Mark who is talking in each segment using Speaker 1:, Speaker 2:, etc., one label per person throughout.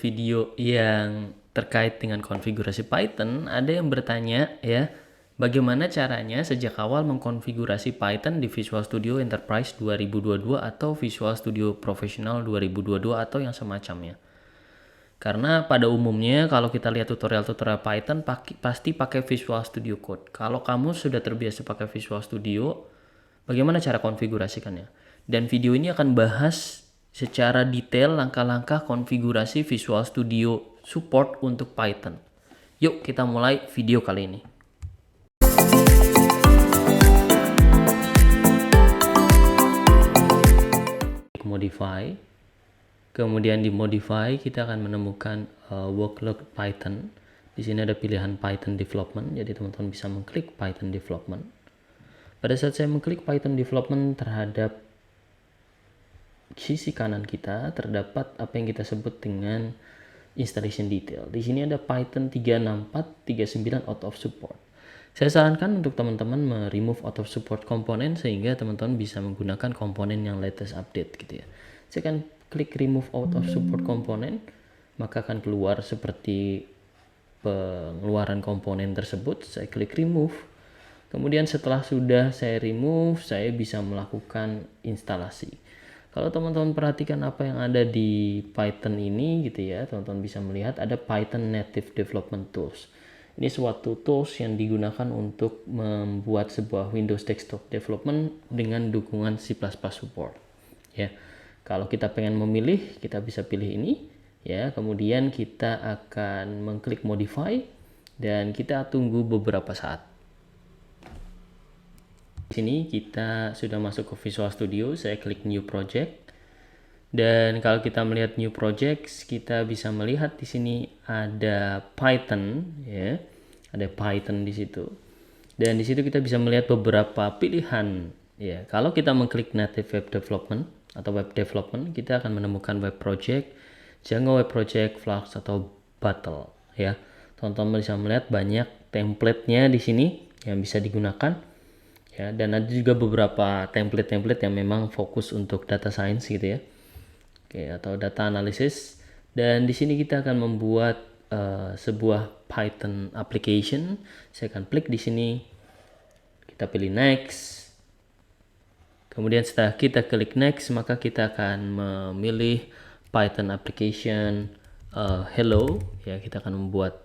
Speaker 1: video yang terkait dengan konfigurasi Python, ada yang bertanya ya, bagaimana caranya sejak awal mengkonfigurasi Python di Visual Studio Enterprise 2022 atau Visual Studio Professional 2022 atau yang semacamnya. Karena pada umumnya kalau kita lihat tutorial-tutorial Python pasti pakai Visual Studio Code. Kalau kamu sudah terbiasa pakai Visual Studio, bagaimana cara konfigurasikannya? Dan video ini akan bahas secara detail langkah-langkah konfigurasi Visual Studio support untuk Python. Yuk kita mulai video kali ini. Modify. Kemudian di modify kita akan menemukan workload Python. Di sini ada pilihan Python Development, jadi teman-teman bisa mengklik Python Development. Pada saat saya mengklik Python Development, terhadap sisi kanan kita terdapat apa yang kita sebut dengan installation detail. Di sini ada Python 36439 out of support. Saya sarankan untuk teman-teman remove out of support komponen sehingga teman-teman bisa menggunakan komponen yang latest update gitu ya. Saya akan klik remove out of support komponen, maka akan keluar seperti pengeluaran komponen tersebut. Saya klik remove. Kemudian setelah sudah saya remove, saya bisa melakukan instalasi. Kalau teman-teman perhatikan apa yang ada di Python ini gitu ya, teman-teman bisa melihat ada Python Native Development Tools. Ini suatu tools yang digunakan untuk membuat sebuah Windows Desktop Development dengan dukungan C++ support. Ya, kalau kita pengen memilih, kita bisa pilih ini. Ya, kemudian kita akan mengklik Modify dan kita tunggu beberapa saat. Di sini kita sudah masuk ke Visual Studio, saya klik New Project. Dan kalau kita melihat New Projects, kita bisa melihat di sini ada Python, ya, ada Python di situ. Dan di situ kita bisa melihat beberapa pilihan, ya. Kalau kita mengklik Native Web Development atau Web Development, kita akan menemukan Web Project, Django Web Project, Flux atau Battle, ya. Teman-teman bisa melihat banyak template-nya di sini yang bisa digunakan. Ya, dan ada juga beberapa template-template yang memang fokus untuk data science gitu ya. Oke, atau data analysis. Dan di sini kita akan membuat sebuah Python application. Saya akan klik di sini. Kita pilih next. Kemudian setelah kita klik next, maka kita akan memilih Python application hello. Ya, kita akan membuat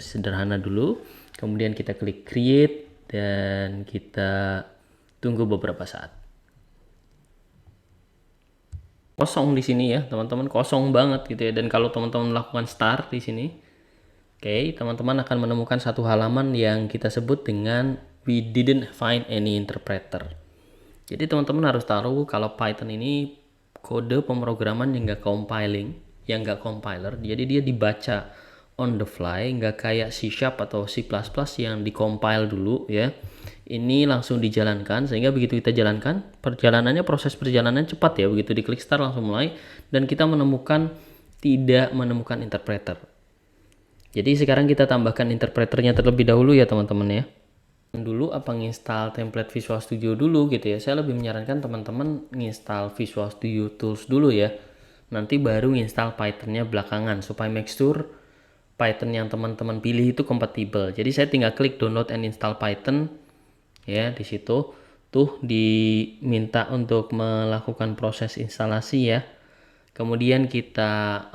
Speaker 1: sederhana dulu. Kemudian kita klik create dan kita tunggu beberapa saat. Kosong di sini ya, teman-teman, kosong banget gitu ya. Dan kalau teman-teman melakukan start di sini, oke, teman-teman akan menemukan satu halaman yang kita sebut dengan we didn't find any interpreter. Jadi teman-teman harus tahu kalau Python ini kode pemrograman yang nggak compiling, yang nggak compiler, jadi dia dibaca on the fly, nggak kayak C# atau C++ yang di-compile dulu ya. Ini langsung dijalankan, sehingga begitu kita jalankan, proses perjalanan cepat ya. Begitu diklik start langsung mulai, dan kita tidak menemukan interpreter. Jadi sekarang kita tambahkan interpreternya terlebih dahulu ya teman-teman ya. Dulu apa nginstal template Visual Studio dulu gitu ya. Saya lebih menyarankan teman-teman nginstal Visual Studio Tools dulu ya. Nanti baru nginstal Python-nya belakangan supaya make sure Python yang teman-teman pilih itu kompatibel. Jadi saya tinggal klik download and install Python. Ya, di situ tuh diminta untuk melakukan proses instalasi ya. Kemudian kita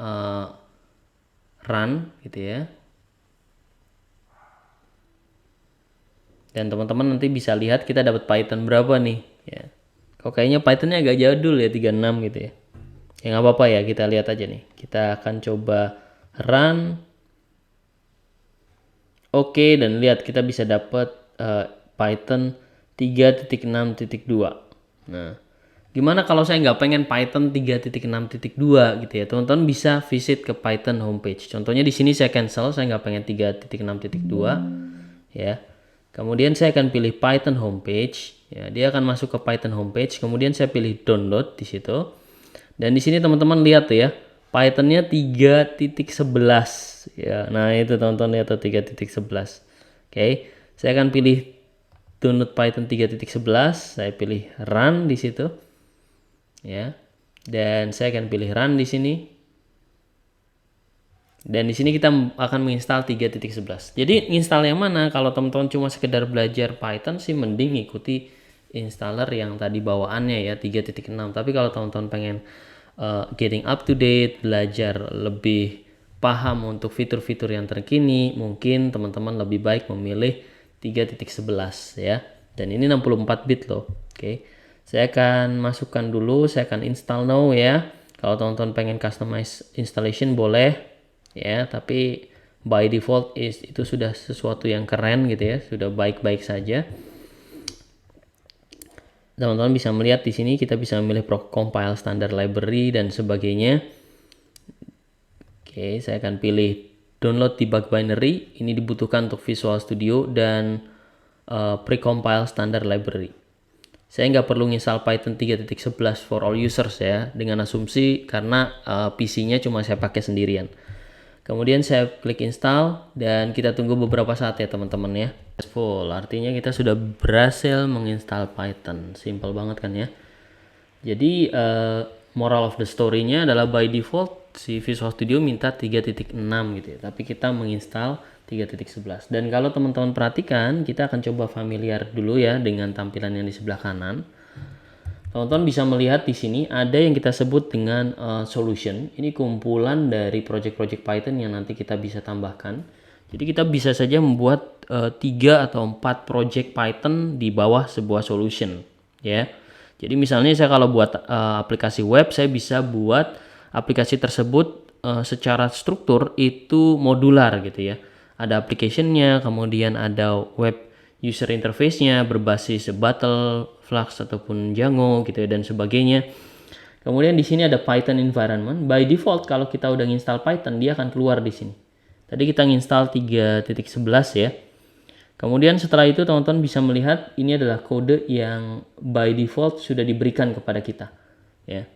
Speaker 1: run gitu ya. Dan teman-teman nanti bisa lihat kita dapat Python berapa nih ya. Kok kayaknya Pythonnya agak jadul ya, 36 gitu ya. Ya nggak apa-apa ya, kita lihat aja nih. Kita akan coba run. Oke, dan lihat kita bisa dapat Python 3.6.2. Nah, gimana kalau saya nggak pengen Python 3.6.2 gitu ya? Teman-teman bisa visit ke Python homepage. Contohnya di sini saya cancel, saya nggak pengen 3.6.2 ya. Kemudian saya akan pilih Python homepage. Ya, dia akan masuk ke Python homepage. Kemudian saya pilih download di situ. Dan di sini teman-teman lihat tuh ya, Pythonnya 3.11 ya. Nah itu teman-teman lihat tuh 3.11. Oke, saya akan pilih download Python 3.11. Saya pilih run di situ ya, dan saya akan pilih run di sini. Dan di sini kita akan menginstal 3.11. Jadi install yang mana? Kalau teman-teman cuma sekedar belajar Python sih mending ikuti installer yang tadi bawaannya ya 3.6. Tapi kalau teman-teman pengen getting up to date, belajar lebih paham untuk fitur-fitur yang terkini, mungkin teman-teman lebih baik memilih 3.11 ya. Dan ini 64 bit loh. Oke. Saya akan masukkan dulu, saya akan install now ya. Kalau teman-teman pengen customize installation boleh ya, tapi by default itu sudah sesuatu yang keren gitu ya, sudah baik-baik saja. Teman-teman bisa melihat di sini kita bisa memilih compile standard library dan sebagainya. Oke, saya akan pilih download debug binary. Ini dibutuhkan untuk Visual Studio dan precompile standard library. Saya nggak perlu install Python 3.11 for all users ya, dengan asumsi karena PC-nya cuma saya pakai sendirian. Kemudian saya klik install dan kita tunggu beberapa saat ya teman-teman ya. Successful, artinya kita sudah berhasil menginstal Python. Simple banget kan ya. Jadi moral of the story-nya adalah by default si Visual Studio minta 3.6 gitu ya. Tapi kita menginstal 3.11. Dan kalau teman-teman perhatikan, kita akan coba familiar dulu ya dengan tampilan yang di sebelah kanan. Teman-teman bisa melihat di sini ada yang kita sebut dengan solution. Ini kumpulan dari project-project Python yang nanti kita bisa tambahkan. Jadi kita bisa saja membuat 3 atau 4 project Python di bawah sebuah solution ya. Jadi misalnya saya kalau buat aplikasi web, saya bisa buat aplikasi tersebut secara struktur itu modular gitu ya. Ada application-nya, kemudian ada web user interface-nya berbasis Battle, Flux ataupun Django gitu ya dan sebagainya. Kemudian di sini ada Python environment. By default kalau kita udah install Python dia akan keluar di sini. Tadi kita install 3.11 ya. Kemudian setelah itu teman-teman bisa melihat ini adalah kode yang by default sudah diberikan kepada kita ya.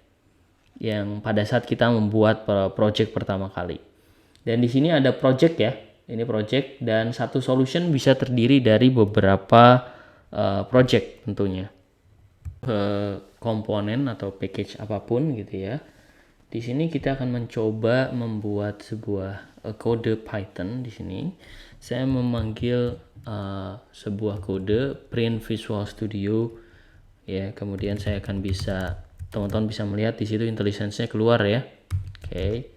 Speaker 1: Yang pada saat kita membuat project pertama kali. Dan di sini ada project ya. Ini project dan satu solution bisa terdiri dari beberapa project tentunya. Komponen atau package apapun gitu ya. Di sini kita akan mencoba membuat sebuah kode Python di sini. Saya memanggil sebuah kode print Visual Studio ya. Kemudian saya akan bisa teman-teman bisa melihat di situ intelligence-nya keluar ya. Oke.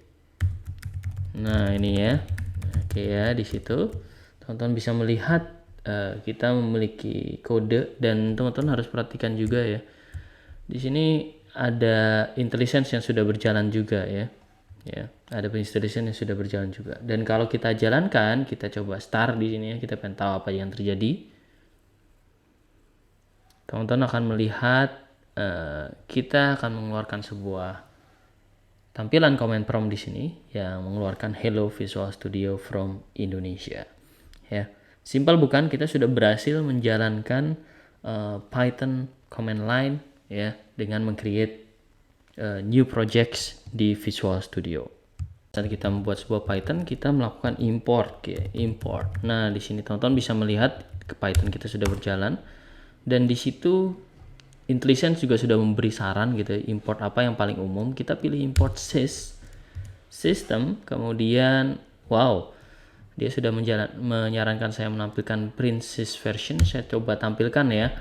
Speaker 1: Nah, ini ya. Oke ya, di situ teman-teman bisa melihat kita memiliki kode dan teman-teman harus perhatikan juga ya. Di sini ada intelligence yang sudah berjalan juga ya. Ya, ada intelligence yang sudah berjalan juga. Dan kalau kita jalankan, kita coba start di sini ya, kita pengen tahu apa yang terjadi. Teman-teman akan melihat kita akan mengeluarkan sebuah tampilan command prompt di sini yang mengeluarkan Hello Visual Studio from Indonesia. Ya, simpel bukan? Kita sudah berhasil menjalankan Python command line ya dengan mengcreate new projects di Visual Studio. Saat kita membuat sebuah Python, kita melakukan import ya, import. Nah, di sini teman-teman bisa melihat Python kita sudah berjalan dan di situ IntelliSense juga sudah memberi saran gitu, import apa yang paling umum. Kita pilih import system, kemudian wow, dia sudah menyarankan saya menampilkan print sys version. Saya coba tampilkan ya.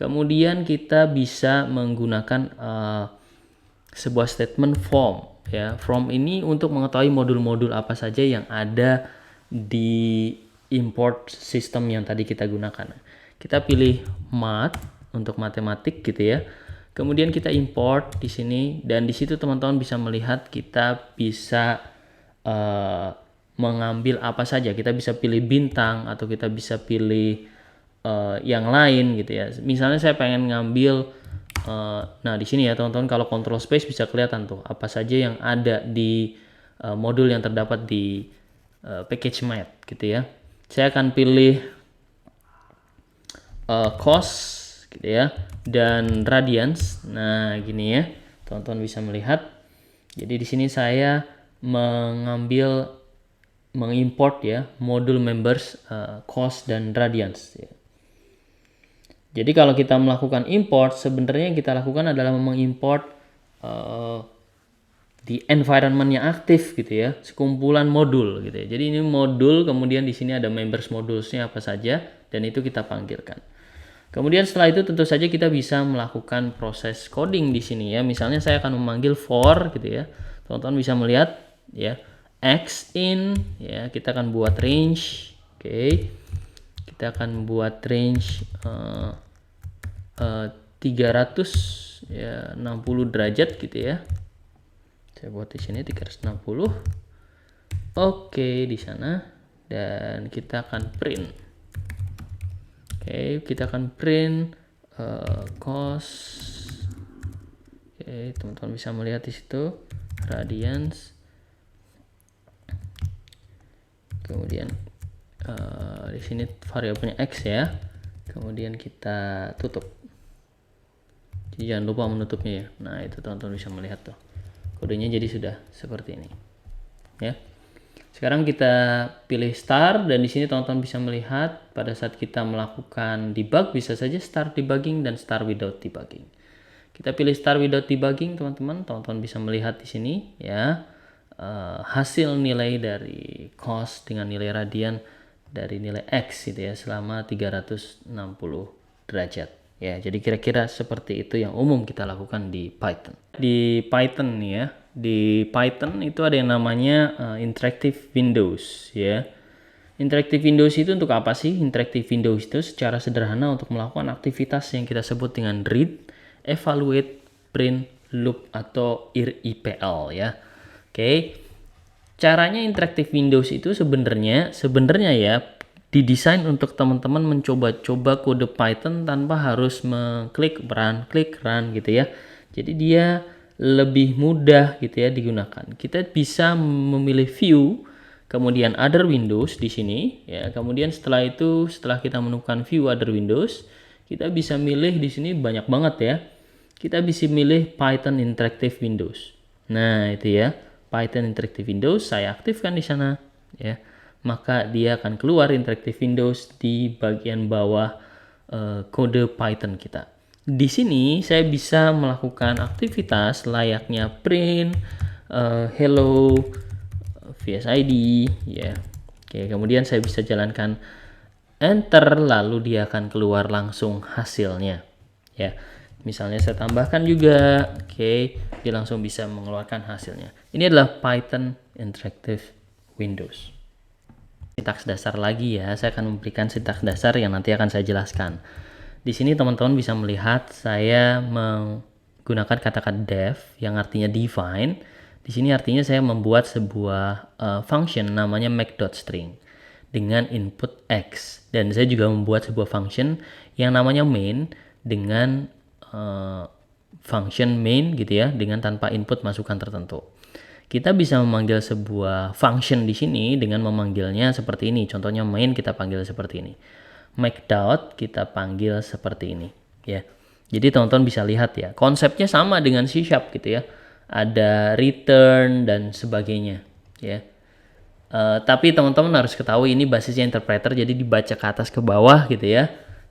Speaker 1: Kemudian kita bisa menggunakan sebuah statement from ya. From ini untuk mengetahui modul-modul apa saja yang ada di import system yang tadi kita gunakan. Kita pilih math untuk matematik gitu ya. Kemudian kita import di sini dan di situ teman-teman bisa melihat kita bisa mengambil apa saja. Kita bisa pilih bintang atau kita bisa pilih yang lain gitu ya. Misalnya saya pengen ngambil nah di sini ya teman-teman, kalau control space bisa kelihatan tuh apa saja yang ada di modul yang terdapat di package math gitu ya. Saya akan pilih cost gitu ya dan radians. Nah gini ya teman-teman bisa melihat. Jadi di sini saya mengimport ya modul members cost dan radians ya. Jadi kalau kita melakukan import, sebenarnya yang kita lakukan adalah mengimport di environment yang aktif gitu ya, sekumpulan modul gitu ya. Jadi ini modul, kemudian di sini ada members modulsnya apa saja, dan itu kita panggilkan. Kemudian setelah itu tentu saja kita bisa melakukan proses coding di sini ya. Misalnya saya akan memanggil for gitu ya. Teman-teman bisa melihat ya, x in ya, kita akan buat range. Oke. Kita akan buat range 360 derajat gitu ya. Saya buat di sini 360. Oke, di sana, dan kita akan print. Oke, kita akan print cost. Oke, teman-teman bisa melihat di situ radians. Kemudian di sini variabelnya x ya. Kemudian kita tutup. Jadi jangan lupa menutupnya ya. Nah, itu teman-teman bisa melihat tuh. Kodenya jadi sudah seperti ini. Ya. Sekarang kita pilih start, dan di sini teman-teman bisa melihat pada saat kita melakukan debug bisa saja start debugging dan start without debugging. Kita pilih start without debugging, teman-teman. Teman-teman bisa melihat di sini ya, hasil nilai dari cost dengan nilai radian dari nilai x gitu ya selama 360 derajat. Ya, jadi kira-kira seperti itu yang umum kita lakukan di Python. Di Python nih ya, di Python itu ada yang namanya interactive windows ya. Interactive windows itu untuk apa sih? Interactive windows itu secara sederhana untuk melakukan aktivitas yang kita sebut dengan read, evaluate, print, loop atau IRIPL ya. Oke. Caranya interactive windows itu sebenarnya ya didesain untuk teman-teman mencoba-coba kode Python tanpa harus mengklik klik run gitu ya. Jadi dia lebih mudah gitu ya digunakan. Kita bisa memilih view, kemudian other windows di sini ya. Kemudian setelah itu, setelah kita menemukan view other windows, kita bisa milih di sini banyak banget ya. Kita bisa milih Python interactive windows. Nah, itu ya. Python interactive windows saya aktifkan di sana ya. Maka dia akan keluar interactive windows di bagian bawah kode Python kita. Di sini saya bisa melakukan aktivitas layaknya print, hello, VSID ya. Oke, kemudian saya bisa jalankan enter, lalu dia akan keluar langsung hasilnya ya. Misalnya saya tambahkan juga, oke, dia langsung bisa mengeluarkan hasilnya. Ini adalah Python interactive windows. Sintaks dasar lagi ya, saya akan memberikan sintaks dasar yang nanti akan saya jelaskan. Di sini teman-teman bisa melihat saya menggunakan kata-kata def yang artinya define. Di sini artinya saya membuat sebuah function namanya make.string dengan input x, dan saya juga membuat sebuah function yang namanya main dengan function main gitu ya, dengan tanpa input masukan tertentu. Kita bisa memanggil sebuah function di sini dengan memanggilnya seperti ini. Contohnya main kita panggil seperti ini. Make dot kita panggil seperti ini ya. Jadi teman-teman bisa lihat ya, konsepnya sama dengan C# gitu ya. Ada return dan sebagainya ya. Tapi teman-teman harus ketahui ini basisnya interpreter, jadi dibaca ke atas ke bawah gitu ya.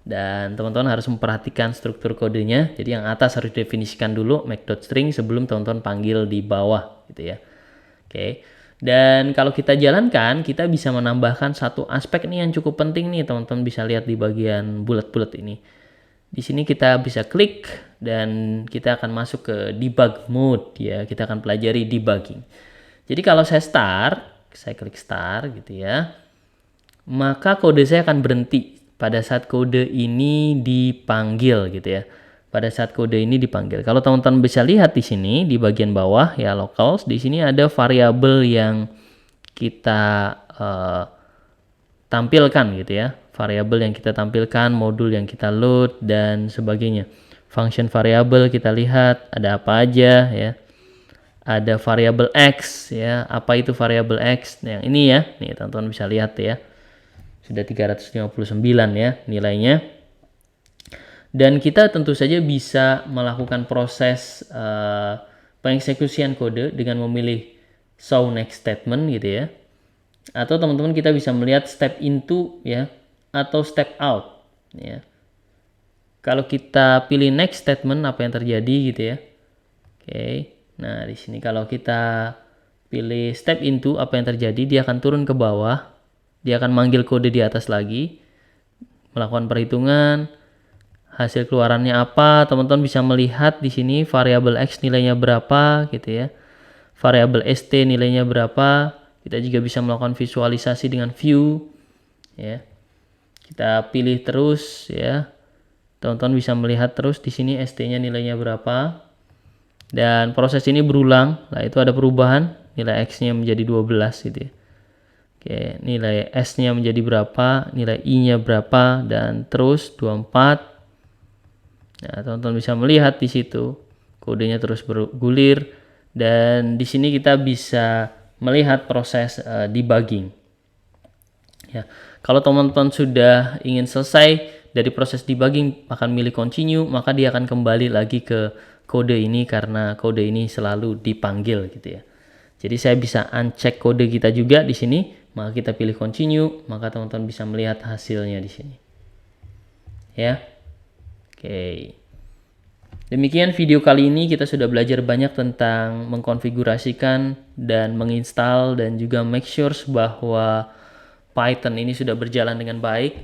Speaker 1: Dan teman-teman harus memperhatikan struktur kodenya. Jadi yang atas harus definisikan dulu make.string sebelum teman-teman panggil di bawah gitu ya. Oke. Dan kalau kita jalankan, kita bisa menambahkan satu aspek nih yang cukup penting nih, teman-teman bisa lihat di bagian bulat-bulat ini. Di sini kita bisa klik dan kita akan masuk ke debug mode ya. Kita akan pelajari debugging. Jadi kalau saya klik start gitu ya, maka kode saya akan berhenti pada saat kode ini dipanggil gitu ya. Pada saat kode ini dipanggil. Kalau teman-teman bisa lihat di sini di bagian bawah ya, locals, di sini ada variabel yang kita tampilkan gitu ya. Variabel yang kita tampilkan, modul yang kita load dan sebagainya. Function variabel kita lihat ada apa aja ya. Ada variabel x ya. Apa itu variabel x? Nah, yang ini ya. Nih teman-teman bisa lihat ya. Sudah 359 ya nilainya. Dan kita tentu saja bisa melakukan proses pengeksekusian kode dengan memilih show next statement gitu ya. Atau teman-teman kita bisa melihat step into ya, atau step out ya. Kalau kita pilih next statement, apa yang terjadi gitu ya. Oke. Nah, di sini kalau kita pilih step into, apa yang terjadi, dia akan turun ke bawah, dia akan manggil kode di atas lagi, melakukan perhitungan, hasil keluarannya apa, teman-teman bisa melihat di sini variabel X nilainya berapa gitu ya. Variabel ST nilainya berapa. Kita juga bisa melakukan visualisasi dengan view ya. Kita pilih terus ya. Teman-teman bisa melihat terus di sini ST-nya nilainya berapa. Dan proses ini berulang. Nah, itu ada perubahan, nilai X-nya menjadi 12 gitu ya. Oke, nilai S-nya menjadi berapa, nilai I-nya berapa, dan terus 24. Nah, teman-teman bisa melihat di situ kodenya terus bergulir, dan di sini kita bisa melihat proses debugging. Ya, kalau teman-teman sudah ingin selesai dari proses debugging, akan milih continue, maka dia akan kembali lagi ke kode ini karena kode ini selalu dipanggil gitu ya. Jadi saya bisa uncheck kode kita juga di sini, maka kita pilih continue, maka teman-teman bisa melihat hasilnya di sini. Ya. Oke. Demikian video kali ini, kita sudah belajar banyak tentang mengkonfigurasikan dan menginstal dan juga make sure bahwa Python ini sudah berjalan dengan baik.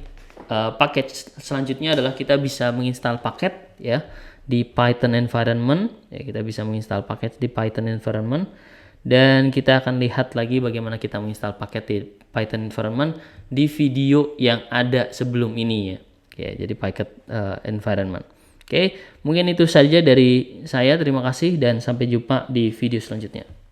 Speaker 1: Paket selanjutnya adalah kita bisa menginstal paket ya di Python environment. Ya, kita bisa menginstal paket di Python environment, dan kita akan lihat lagi bagaimana kita menginstal paket di Python environment di video yang ada sebelum ini ya. Oke, jadi paket environment. Oke, mungkin itu saja dari saya. Terima kasih dan sampai jumpa di video selanjutnya.